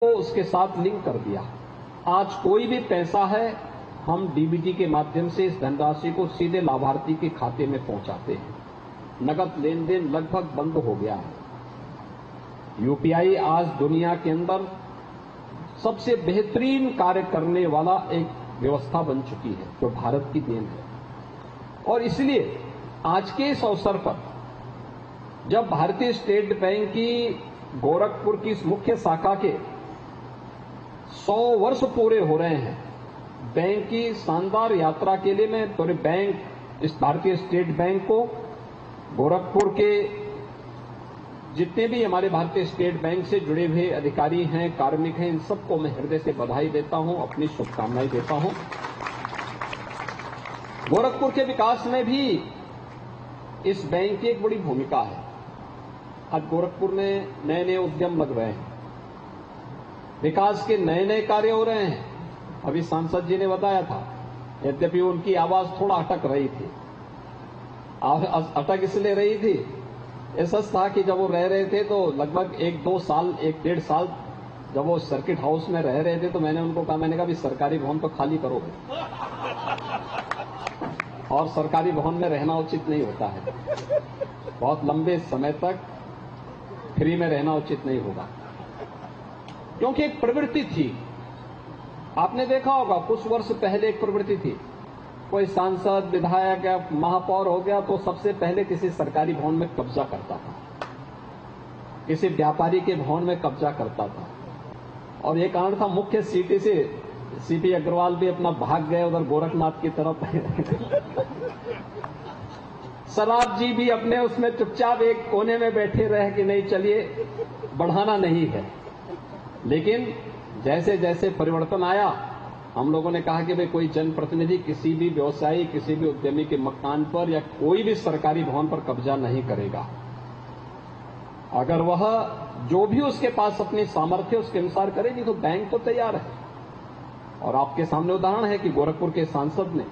को उसके साथ लिंक कर दिया। आज कोई भी पैसा है हम डीबीटी के माध्यम से इस धनराशि को सीधे लाभार्थी के खाते में पहुंचाते हैं। नगद लेन देन लगभग बंद हो गया है। यूपीआई आज दुनिया के अंदर सबसे बेहतरीन कार्य करने वाला एक व्यवस्था बन चुकी है जो भारत की देन है। और इसलिए आज के इस अवसर पर जब भारतीय स्टेट बैंक की गोरखपुर की इस मुख्य शाखा के 100 वर्ष पूरे हो रहे हैं, बैंक की शानदार यात्रा के लिए मैं पूरे बैंक इस भारतीय स्टेट बैंक को, गोरखपुर के जितने भी हमारे भारतीय स्टेट बैंक से जुड़े हुए अधिकारी हैं, कार्मिक हैं, इन सबको मैं हृदय से बधाई देता हूं, अपनी शुभकामनाएं देता हूं। गोरखपुर के विकास में भी इस बैंक की एक बड़ी भूमिका है। आज गोरखपुर में नए नए उद्यम लग रहे हैं, विकास के नए नए कार्य हो रहे हैं। अभी सांसद जी ने बताया था, यद्यपि उनकी आवाज थोड़ा अटक रही थी। अटक इसलिए रही थी, ऐसा था कि जब वो रह रहे थे तो लगभग 1-1.5 साल जब वो सर्किट हाउस में रह रहे थे तो मैंने उनको कहा, मैंने कहा भी सरकारी भवन तो खाली करोगे और सरकारी भवन में रहना उचित नहीं होता है। बहुत लंबे समय तक फ्री में रहना उचित नहीं होगा, क्योंकि एक प्रवृत्ति थी। आपने देखा होगा कुछ वर्ष पहले एक प्रवृत्ति थी, कोई सांसद, विधायक या महापौर हो गया तो सबसे पहले किसी सरकारी भवन में कब्जा करता था, किसी व्यापारी के भवन में कब्जा करता था। और ये कारण था मुख्य सिटी से सीपी अग्रवाल भी अपना भाग गए उधर गोरखनाथ की तरफ। सराब जी भी अपने उसमें चुपचाप एक कोने में बैठे रहे कि नहीं चलिए बढ़ाना नहीं है। लेकिन जैसे जैसे परिवर्तन आया, हम लोगों ने कहा कि भाई कोई जनप्रतिनिधि किसी भी व्यवसायी, किसी भी उद्यमी के मकान पर या कोई भी सरकारी भवन पर कब्जा नहीं करेगा। अगर वह जो भी उसके पास अपनी सामर्थ्य उसके अनुसार करेगी तो बैंक तो तैयार है। और आपके सामने उदाहरण है कि गोरखपुर के सांसद ने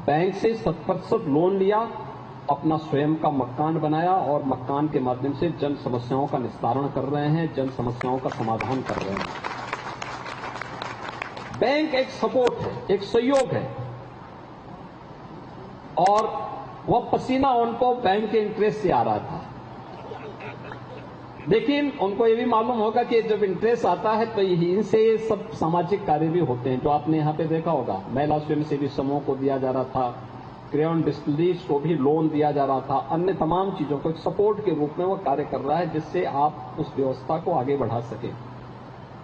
बैंक से 100% लोन लिया, अपना स्वयं का मकान बनाया और मकान के माध्यम से जन समस्याओं का निस्तारण कर रहे हैं, जन समस्याओं का समाधान कर रहे हैं। बैंक एक सपोर्ट है, एक सहयोग है और वह पसीना उनको बैंक के इंटरेस्ट से आ रहा था। लेकिन उनको ये भी मालूम होगा कि जब इंटरेस्ट आता है तो यहीं से सब सामाजिक कार्य भी होते हैं, जो आपने यहां पे देखा होगा। महिला स्वयंसेवी समूह को दिया जा रहा था, क्रेयॉन डिस्टिलरीज को भी लोन दिया जा रहा था, अन्य तमाम चीजों को एक सपोर्ट के रूप में वो कार्य कर रहा है, जिससे आप उस व्यवस्था को आगे बढ़ा सकें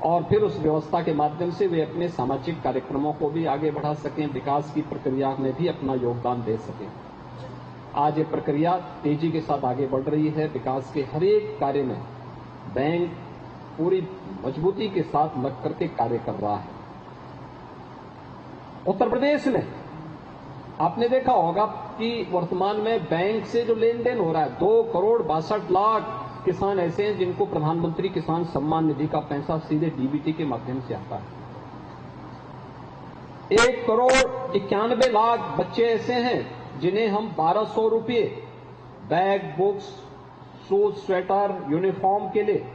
और फिर उस व्यवस्था के माध्यम से वे अपने सामाजिक कार्यक्रमों को भी आगे बढ़ा सकें, विकास की प्रक्रिया में भी अपना योगदान दे सकें। आज ये प्रक्रिया तेजी के साथ आगे बढ़ रही है। विकास के हर एक कार्य में बैंक पूरी मजबूती के साथ लग करके कार्य कर रहा है। उत्तर प्रदेश में आपने देखा होगा कि वर्तमान में बैंक से जो लेन देन हो रहा है, 2,62,00,000 किसान ऐसे हैं जिनको प्रधानमंत्री किसान सम्मान निधि का पैसा सीधे डीबीटी के माध्यम से आता है। 1,91,00,000 बच्चे ऐसे हैं जिन्हें हम 1,200 रुपये bag, books, shoes, sweater, uniform के लिए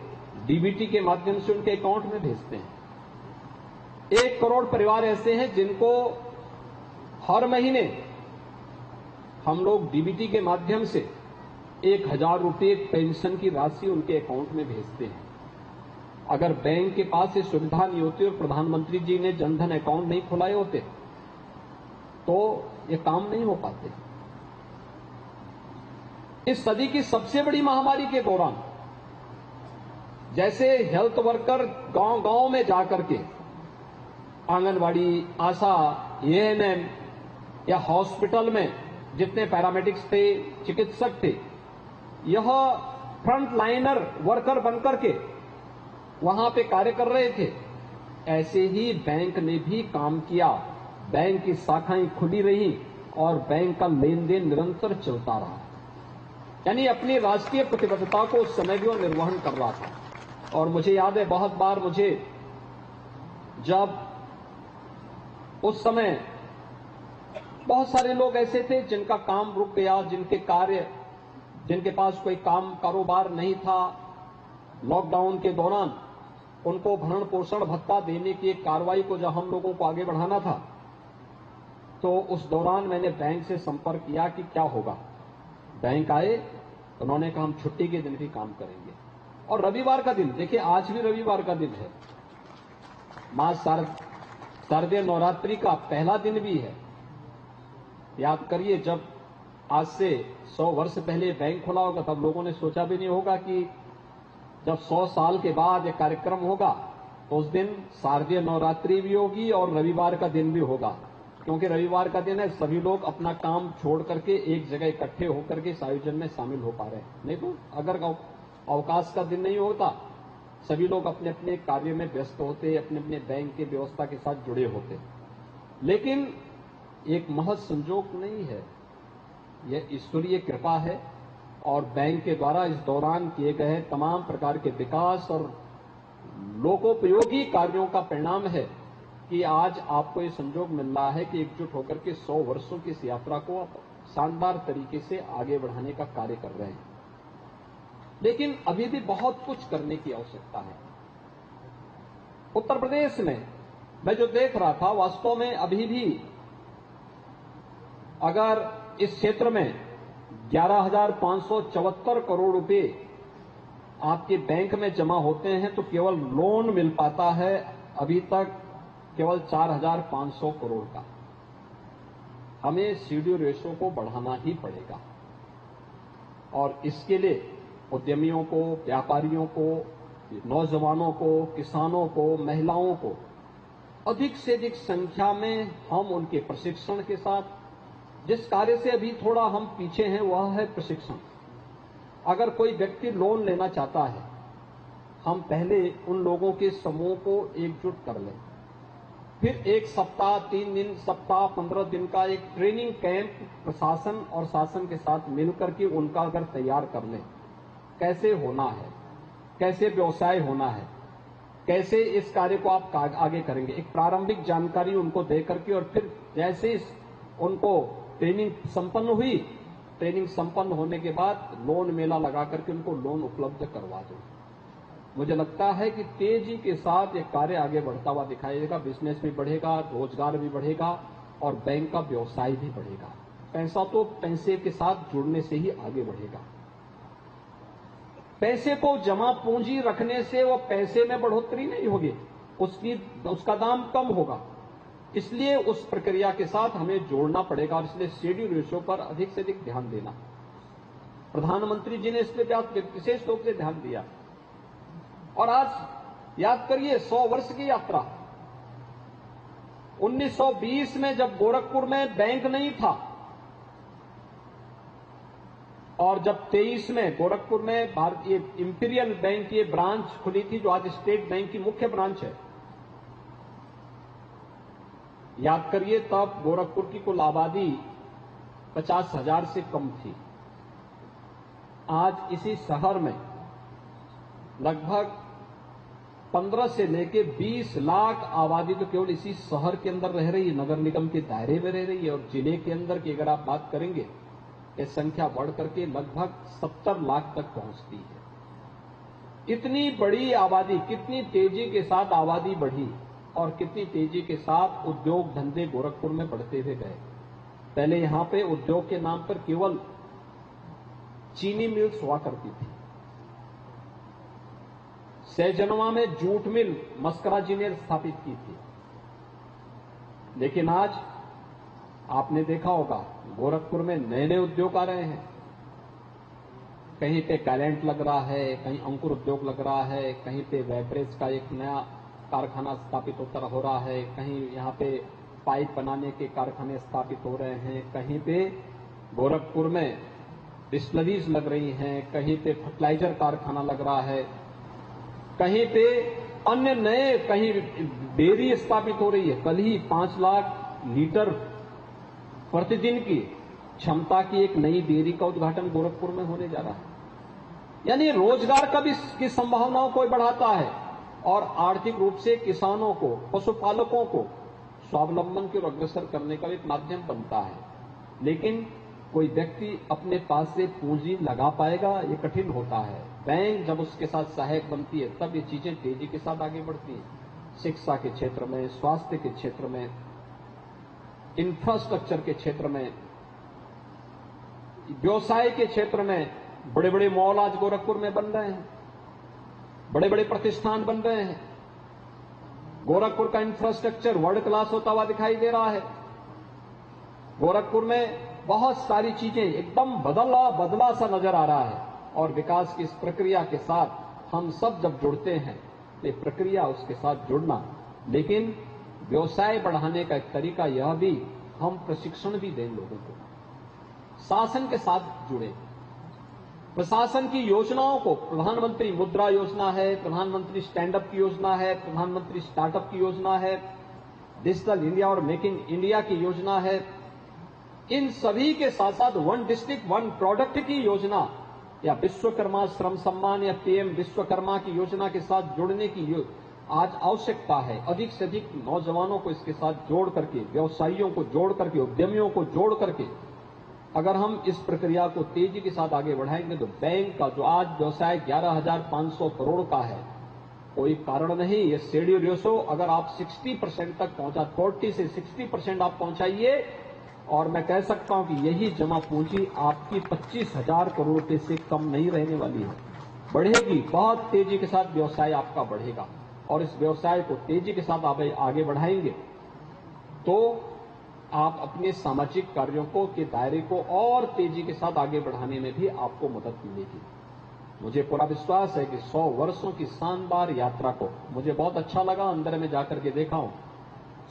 डीबीटी के माध्यम से उनके अकाउंट में भेजते हैं। 1 करोड़ परिवार ऐसे हैं जिनको हर महीने हम लोग डीबीटी के माध्यम से 1,000 रुपये पेंशन की राशि उनके अकाउंट में भेजते हैं। अगर बैंक के पास ये सुविधा नहीं होती और प्रधानमंत्री जी ने जनधन अकाउंट नहीं खुलाए होते तो ये काम नहीं हो पाते। इस सदी की सबसे बड़ी महामारी के दौरान जैसे हेल्थ वर्कर गांव-गांव में जाकर के आंगनवाड़ी, आशा, एएनएम या हॉस्पिटल में जितने पैरामेडिक्स थे, चिकित्सक थे, यह फ्रंट लाइनर वर्कर बनकर के वहां पे कार्य कर रहे थे, ऐसे ही बैंक ने भी काम किया। बैंक की शाखाएं खुली रही और बैंक का लेन देन निरंतर चलता रहा। यानी अपनी राष्ट्रीय प्रतिबद्धता को उस समय भी वो निर्वहन कर रहा था। और मुझे याद है बहुत बार मुझे जब उस समय बहुत सारे लोग ऐसे थे जिनका काम रुक गया, जिनके पास कोई काम कारोबार नहीं था लॉकडाउन के दौरान, उनको भरण पोषण भत्ता देने की एक कार्रवाई को जब हम लोगों को आगे बढ़ाना था, तो उस दौरान मैंने बैंक से संपर्क किया कि क्या होगा। बैंक आए, उन्होंने कहा हम छुट्टी के दिन भी काम करेंगे। और रविवार का दिन, देखिए आज भी रविवार का दिन है, मां शारदीय नवरात्रि का पहला दिन भी है। याद करिए, जब आज से 100 वर्ष पहले बैंक खुला होगा तब लोगों ने सोचा भी नहीं होगा कि जब 100 साल के बाद एक कार्यक्रम होगा तो उस दिन शारदीय नवरात्रि भी होगी और रविवार का दिन भी होगा, क्योंकि रविवार का दिन है, सभी लोग अपना काम छोड़ करके एक जगह इकट्ठे होकर के इस आयोजन में शामिल हो पा रहे हैं। नहीं तो अगर अवकाश का दिन नहीं होता, सभी लोग अपने अपने कार्य में व्यस्त होते, अपने अपने बैंक की व्यवस्था के साथ जुड़े होते। लेकिन एक महज संजोग नहीं है, यह ईश्वरीय कृपा है और बैंक के द्वारा इस दौरान किए गए तमाम प्रकार के विकास और लोकोपयोगी कार्यों का परिणाम है कि आज आपको ये संजोग मिल रहा है कि एकजुट होकर के 100 वर्षों की इस यात्रा को आप शानदार तरीके से आगे बढ़ाने का कार्य कर रहे हैं। लेकिन अभी भी बहुत कुछ करने की आवश्यकता है। उत्तर प्रदेश में मैं जो देख रहा था, वास्तव में अभी भी अगर इस क्षेत्र में 11,574 करोड़ रुपए आपके बैंक में जमा होते हैं तो केवल लोन मिल पाता है अभी तक केवल 4,500 करोड़ का। हमें सीडी रेशो को बढ़ाना ही पड़ेगा और इसके लिए उद्यमियों को, व्यापारियों को, नौजवानों को, किसानों को, महिलाओं को अधिक से अधिक संख्या में हम उनके प्रशिक्षण के साथ, जिस कार्य से अभी थोड़ा हम पीछे हैं वह है प्रशिक्षण। अगर कोई व्यक्ति लोन लेना चाहता है, हम पहले उन लोगों के समूह को एकजुट कर लें, फिर 1 सप्ताह, 3 दिन, सप्ताह, 15 दिन का एक ट्रेनिंग कैंप प्रशासन और शासन के साथ मिलकर के उनका अगर तैयार कर लें, कैसे होना है, कैसे व्यवसाय होना है, कैसे इस कार्य को आप आगे करेंगे, एक प्रारंभिक जानकारी उनको देकर के और फिर जैसे उनको ट्रेनिंग संपन्न हुई, ट्रेनिंग संपन्न होने के बाद लोन मेला लगा करके उनको लोन उपलब्ध करवा दो। मुझे लगता है कि तेजी के साथ ये कार्य आगे बढ़ता हुआ दिखाई देगा, बिजनेस भी बढ़ेगा, रोजगार भी बढ़ेगा और बैंक का व्यवसाय भी बढ़ेगा। पैसा तो पैसे के साथ जुड़ने से ही आगे बढ़ेगा। पैसे को जमा पूंजी रखने से वो पैसे में बढ़ोतरी नहीं होगी, उसका दाम कम होगा। इसलिए उस प्रक्रिया के साथ हमें जोड़ना पड़ेगा और इसलिए सीडी रेशो पर अधिक से अधिक ध्यान देना। प्रधानमंत्री जी ने इस पर विशेष रूप से ध्यान दिया। और आज याद करिए 100 वर्ष की यात्रा। 1920 में जब गोरखपुर में बैंक नहीं था और जब 23 में गोरखपुर में भारतीय इंपीरियल बैंक की ब्रांच खुली थी जो आज स्टेट बैंक की मुख्य ब्रांच है, याद करिए तब गोरखपुर की कुल आबादी 50,000 से कम थी। आज इसी शहर में लगभग 15 से लेकर 20 लाख आबादी तो केवल इसी शहर के अंदर रह रही है, नगर निगम के दायरे में रह रही है। और जिले के अंदर की अगर आप बात करेंगे, ये संख्या बढ़ करके लगभग 70 लाख तक पहुंचती है। इतनी बड़ी आबादी, कितनी तेजी के साथ आबादी बढ़ी और कितनी तेजी के साथ उद्योग धंधे गोरखपुर में बढ़ते हुए गए। पहले यहां पे उद्योग के नाम पर केवल चीनी मिल्स हुआ करती थी। सहजनवा में जूट मिल मस्करा जी ने स्थापित की थी। लेकिन आज आपने देखा होगा गोरखपुर में नए नए उद्योग आ रहे हैं। कहीं पे टैलेंट लग रहा है, कहीं अंकुर उद्योग लग रहा है, कहीं पे वेब्रेज का एक नया कारखाना स्थापित हो रहा है, कहीं यहां पे पाइप बनाने के कारखाने स्थापित हो रहे हैं, कहीं पे गोरखपुर में डिस्टिलरीज लग रही हैं, कहीं पे फर्टिलाइजर कारखाना लग रहा है, कहीं पे अन्य नए, कहीं डेयरी स्थापित हो रही है। कल ही 5 लाख लीटर प्रतिदिन की क्षमता की एक नई डेयरी का उद्घाटन गोरखपुर में होने जा रहा है। यानी रोजगार का भी की संभावनाओं को बढ़ाता है और आर्थिक रूप से किसानों को, पशुपालकों को स्वावलंबन की ओर अग्रसर करने का एक माध्यम बनता है। लेकिन कोई व्यक्ति अपने पास से पूंजी लगा पाएगा, ये कठिन होता है। बैंक जब उसके साथ सहायक बनती है तब ये चीजें तेजी के साथ आगे बढ़ती हैं। शिक्षा के क्षेत्र में, स्वास्थ्य के क्षेत्र में, इंफ्रास्ट्रक्चर के क्षेत्र में, व्यवसाय के क्षेत्र में बड़े बड़े मॉल आज गोरखपुर में बन रहे हैं, बड़े बड़े प्रतिष्ठान बन रहे हैं। गोरखपुर का इंफ्रास्ट्रक्चर वर्ल्ड क्लास होता हुआ दिखाई दे रहा है। गोरखपुर में बहुत सारी चीजें एकदम बदला सा नजर आ रहा है और विकास की इस प्रक्रिया के साथ हम सब जब जुड़ते हैं, ये प्रक्रिया उसके साथ जुड़ना, लेकिन व्यवसाय बढ़ाने का एक तरीका यह भी हम प्रशिक्षण भी दें लोगों को, शासन के साथ जुड़े, प्रशासन की योजनाओं को, प्रधानमंत्री मुद्रा योजना है, प्रधानमंत्री स्टैंड अप की योजना है, प्रधानमंत्री स्टार्टअप की योजना है, डिजिटल इंडिया और मेक इन इंडिया की योजना है, इन सभी के साथ साथ वन डिस्ट्रिक्ट वन प्रोडक्ट की योजना या विश्वकर्मा श्रम सम्मान या पीएम विश्वकर्मा की योजना के साथ जुड़ने की आज आवश्यकता है। अधिक से अधिक नौजवानों को इसके साथ जोड़ करके, व्यवसायियों को जोड़ करके, उद्यमियों को जोड़ करके अगर हम इस प्रक्रिया को तेजी के साथ आगे बढ़ाएंगे तो बैंक का जो आज व्यवसाय 11,500 करोड़ का है, कोई कारण नहीं, ये शेड्यूल रेशो अगर आप 60% तक पहुंचा, 40 से 60% आप पहुंचाइए और मैं कह सकता हूं कि यही जमा पूंजी आपकी 25,000 करोड़ रुपए से कम नहीं रहने वाली है, बढ़ेगी। बहुत तेजी के साथ व्यवसाय आपका बढ़ेगा और इस व्यवसाय को तेजी के साथ आप आगे बढ़ाएंगे तो आप अपने सामाजिक कार्यों को के दायरे को और तेजी के साथ आगे बढ़ाने में भी आपको मदद मिलेगी। मुझे पूरा विश्वास है कि 100 वर्षों की शानदार यात्रा को मुझे बहुत अच्छा लगा, अंदर में जाकर के देखा हूं।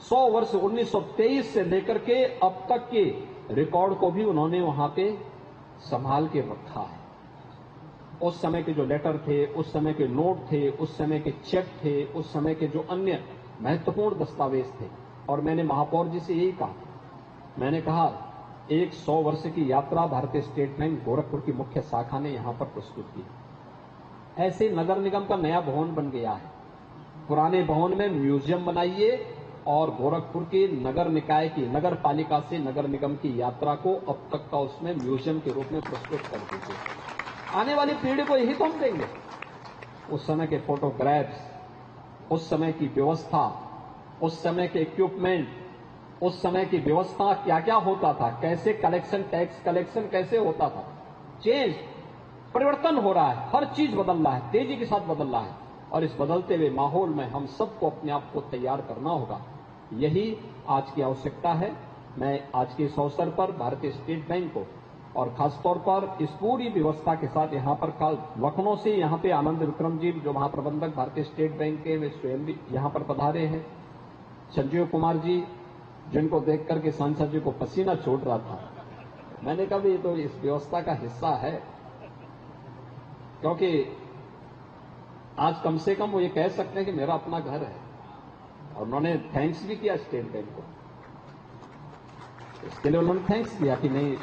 100 वर्ष 1923 से लेकर के अब तक के रिकॉर्ड को भी उन्होंने वहां पे संभाल के रखा है। उस समय के जो लेटर थे, उस समय के नोट थे, उस समय के चेक थे, उस समय के जो अन्य महत्वपूर्ण दस्तावेज थे। और मैंने महापौर जी से यही कहा, मैंने कहा एक 100 वर्ष की यात्रा भारतीय स्टेट बैंक गोरखपुर की मुख्य शाखा ने यहां पर प्रस्तुत की। ऐसे नगर निगम का नया भवन बन गया है, पुराने भवन में म्यूजियम बनाइए और गोरखपुर की नगर निकाय की, नगर पालिका से नगर निगम की यात्रा को अब तक का उसमें म्यूजियम के रूप में प्रस्तुत कर दीजिए। आने वाली पीढ़ी को यही तो हम देंगे, उस समय के फोटोग्राफ्स, उस समय की व्यवस्था, उस समय के इक्विपमेंट, उस समय की व्यवस्था क्या क्या होता था, कैसे कलेक्शन, टैक्स कलेक्शन कैसे होता था। चेंज, परिवर्तन हो रहा है, हर चीज बदल रहा है, तेजी के साथ बदल रहा है और इस बदलते हुए माहौल में हम सबको अपने आप को तैयार करना होगा। यही आज की आवश्यकता है। मैं आज के इस अवसर पर भारतीय स्टेट बैंक को और खासतौर पर इस पूरी व्यवस्था के साथ यहाँ पर कल लखनऊ से यहाँ पे आनंद विक्रम जी जो महाप्रबंधक भारतीय स्टेट बैंक के, वे स्वयं भी यहाँ पर पधारे हैं। संजीव कुमार जी जिनको देख करके सांसद जी को पसीना छूट रहा था, मैंने कहा ये तो इस व्यवस्था का हिस्सा है, क्योंकि आज कम से कम वो ये कह सकते हैं कि मेरा अपना घर है। और उन्होंने थैंक्स भी किया स्टेट बैंक को, इसके लिए उन्होंने थैंक्स किया कि नहीं,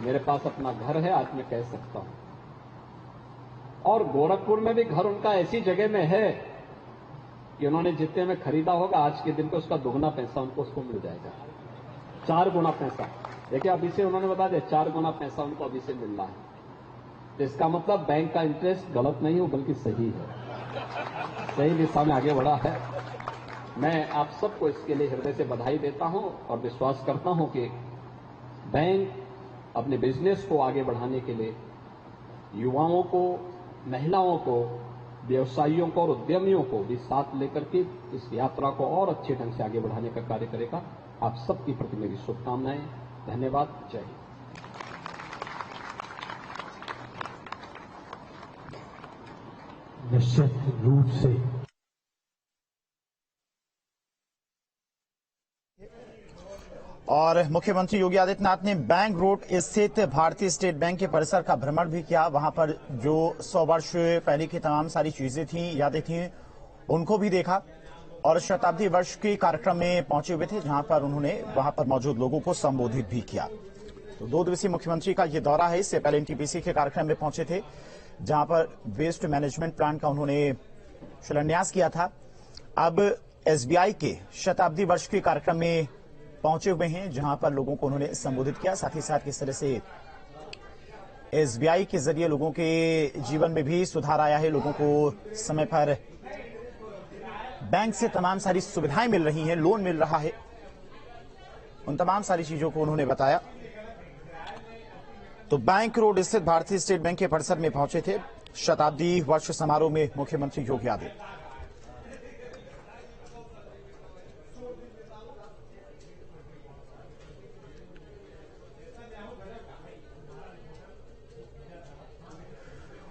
मेरे पास अपना घर है, आज मैं कह सकता हूं। और गोरखपुर में भी घर उनका ऐसी जगह में है कि उन्होंने जितने में खरीदा होगा आज के दिन को उसका दोगुना पैसा उनको उसको मिल जाएगा, 4 गुना पैसा। देखिए अभी से उन्होंने बता दिया 4 गुना पैसा उनको अभी से मिल रहा है। तो इसका मतलब बैंक का इंटरेस्ट गलत नहीं हो बल्कि सही है, सही दिशा में आगे बढ़ा है। मैं आप सबको इसके लिए हृदय से बधाई देता हूं और विश्वास करता हूं कि बैंक अपने बिजनेस को आगे बढ़ाने के लिए युवाओं को, महिलाओं को, व्यवसायियों को और उद्यमियों को भी साथ लेकर के इस यात्रा को और अच्छे ढंग से आगे बढ़ाने का कार्य करेगा। आप सबकी प्रति मेरी शुभकामनाएं। धन्यवाद। जय हिंद। निश्चित रूप से और मुख्यमंत्री योगी आदित्यनाथ ने बैंक रोड स्थित भारतीय स्टेट बैंक के परिसर का भ्रमण भी किया। वहां पर जो 100 वर्ष पहले की तमाम सारी चीजें थी, यादें थी, उनको भी देखा और शताब्दी वर्ष के कार्यक्रम में पहुंचे हुए थे, जहां पर उन्होंने वहां पर मौजूद लोगों को संबोधित भी किया। तो 2 दिवसीय मुख्यमंत्री का यह दौरा है। इससे पहले एनटीपीसी के कार्यक्रम में पहुंचे थे, जहां पर वेस्ट मैनेजमेंट प्लांट का उन्होंने शिलान्यास किया था। अब एसबीआई के शताब्दी वर्ष के कार्यक्रम में पहुंचे हुए हैं, जहां पर लोगों को उन्होंने संबोधित किया। साथ ही साथ किस तरह से एसबीआई के जरिए लोगों के जीवन में भी सुधार आया है, लोगों को समय पर बैंक से तमाम सारी सुविधाएं मिल रही हैं, लोन मिल रहा है, उन तमाम सारी चीजों को उन्होंने बताया। तो बैंक रोड स्थित भारतीय स्टेट बैंक के परिसर में पहुंचे थे शताब्दी वर्ष समारोह में मुख्यमंत्री योगी आदित्यनाथ।